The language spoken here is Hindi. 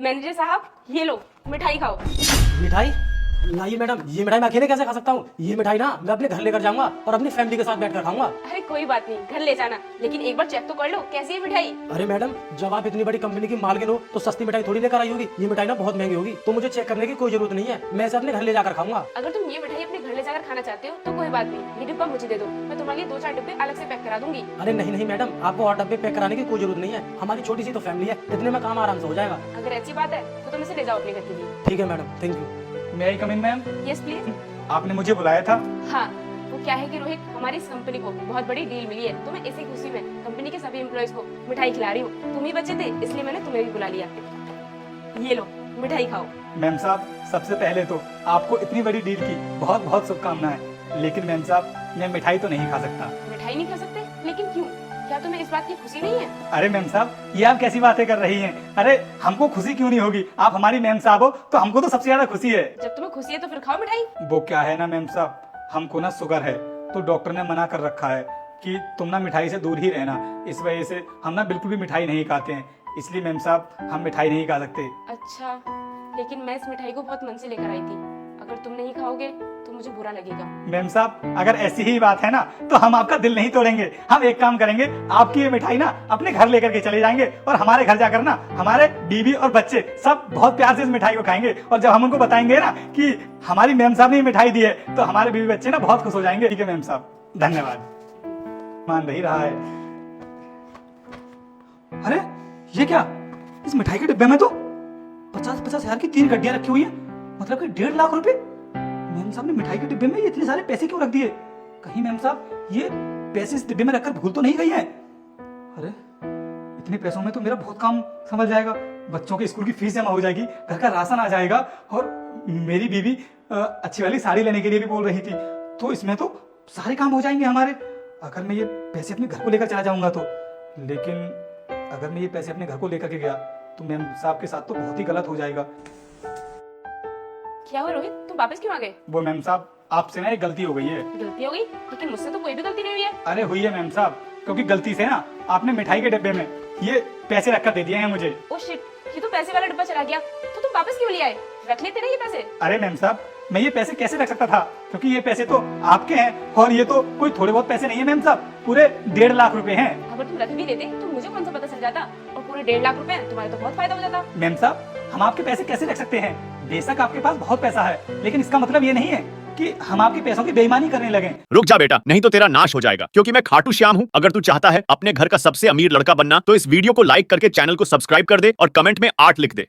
मैनेजर साहब ये लो मिठाई खाओ। मिठाई? लाइए मैडम, ये मिठाई मैं अकेले कैसे खा सकता हूँ? ये मिठाई ना मैं अपने घर लेकर जाऊंगा और अपनी फैमिली के साथ बैठकर खाऊंगा। अरे कोई बात नहीं, घर ले जाना, लेकिन एक बार चेक तो कर लो कैसी है मिठाई। अरे मैडम, जब आप इतनी बड़ी कंपनी की मालकिन हो तो सस्ती मिठाई थोड़ी लेकर आई होगी। ये मिठाई ना बहुत महंगी होगी, तो मुझे चेक करने की कोई जरूरत नहीं है। मैं इसे अपने घर ले जाकर खाऊंगा। अगर तुम ये मिठाई अपने घर ले जाकर खाना चाहते हो तो कोई बात नहीं, ये डिब्बा मुझे दे दो, मैं तुम्हारे लिए 2-4 डिब्बे अलग से पैक करा दूंगी। अरे नहीं नहीं मैडम, आपको और डब्बे पैक कराने की कोई जरूरत नहीं है। हमारी छोटी सी तो फैमिली है, इतने में काम आराम से हो जाएगा। अगर ऐसी बात है तो तुम इसे ले जाओ अपने घर के लिए। ठीक है मैडम, थैंक यू। मैं आई कम इन मैम? Yes please. आपने मुझे बुलाया था? हाँ, वो क्या है कि रोहित, हमारी इस कंपनी को बहुत बड़ी डील मिली है, तो मैं इसी खुशी में कंपनी के सभी एम्प्लॉयज को मिठाई खिला रही हूँ। तुम ही बचे थे इसलिए मैंने तुम्हें भी बुला लिया। ये लो मिठाई खाओ। मैम साहब, सबसे पहले तो आपको इतनी बड़ी डील की बहुत बहुत शुभकामनाएं। लेकिन मैम साहब, मैं मिठाई तो नहीं खा सकता। मिठाई नहीं खा सकते? लेकिन क्यों? क्या तुम्हें इस बात की खुशी नहीं है? अरे मैम साहब, ये आप कैसी बातें कर रही हैं? अरे हमको खुशी क्यों नहीं होगी? आप हमारी मैम साहब हो तो हमको तो सबसे ज्यादा खुशी है। जब तुम्हें खुशी है तो फिर खाओ मिठाई। वो क्या है ना मैम साहब, हमको ना शुगर है, तो डॉक्टर ने मना कर रखा है कि तुम ना मिठाई से दूर ही रहना। इस वजह से हम ना बिल्कुल भी मिठाई नहीं खाते हैं, इसलिए मैम साहब हम मिठाई नहीं खा सकते। अच्छा, लेकिन मैं इस मिठाई को बहुत मन से लेकर आई थी, अगर तुम नहीं खाओगे तो मुझे बुरा लगेगा। मैम साहब, अगर ऐसी ही बात है ना तो हम आपका दिल नहीं तोड़ेंगे। हम एक काम करेंगे, आपकी ये मिठाई ना अपने घर लेकर के चले जाएंगे और हमारे घर जाकर ना हमारे बीवी और बच्चे सब बहुत प्यार से इस मिठाई को खाएंगे। और जब हम उनको बताएंगे ना कि हमारी मैम साहब ने ये मिठाई दी है तो हमारे बीवी बच्चे ना बहुत खुश हो जाएंगे। ठीक है मैम साहब, धन्यवाद। मान नहीं रहा है। अरे ये क्या, इस मिठाई के डिब्बे में तो 50-50 हजार की 3 गड्डियां रखी हुई है, मतलब कि 1.5 लाख रुपए। मैम साहब ने मिठाई के डिब्बे में ये इतने सारे पैसे क्यों रख दिए? कहीं मैम साहब ये पैसे इस डिब्बे में रखकर भूल तो नहीं गई हैं? अरे इतने पैसों में तो मेरा बहुत काम समझ जाएगा। बच्चों के स्कूल की फीस जमा हो जाएगी, घर का राशन आ जाएगा, और मेरी बीवी अच्छी वाली साड़ी लेने के लिए भी बोल रही थी, तो इसमें तो सारे काम हो जाएंगे हमारे, अगर मैं ये पैसे अपने घर को लेकर चला जाऊंगा तो। लेकिन अगर मैं ये पैसे अपने घर को लेकर के गया तो मैम साहब के साथ तो बहुत ही गलत हो जाएगा। क्या हुआ रोहित, तुम वापस क्यों आ गए? वो मैम साहब, आपसे ना एक गलती हो गई है। गलती हो गई? लेकिन मुझसे तो कोई भी गलती नहीं हुई है। अरे हुई है मैम साहब, क्योंकि गलती से ना आपने मिठाई के डिब्बे में ये पैसे रखकर दे दिए हैं मुझे। ओ शिट, ये तो पैसे वाला डिब्बा चला गया, तो तुम वापस क्यों ले आए? रख लेते ना ये पैसे। अरे मैम साहब, मैं ये पैसे कैसे रख सकता था, क्योंकि ये पैसे तो आपके हैं और ये तो कोई थोड़े बहुत पैसे नहीं है मैम साहब, पूरे 1.5 लाख रुपए हैं। अगर तुम रख भी लेते तो मुझे कौन सा पता चल जाता, और पूरे 1.5 लाख रुपए तुम्हारे तो बहुत फायदा हो जाता। मैम साहब, हम आपके पैसे कैसे रख सकते हैं? बेशक आपके पास बहुत पैसा है, लेकिन इसका मतलब ये नहीं है कि हम आपके पैसों की बेईमानी करने लगे। रुक जा बेटा, नहीं तो तेरा नाश हो जाएगा, क्योंकि मैं खाटू श्याम हूँ। अगर तू चाहता है अपने घर का सबसे अमीर लड़का बनना तो इस वीडियो को लाइक करके चैनल को सब्सक्राइब कर दे और कमेंट में 8 लिख दे।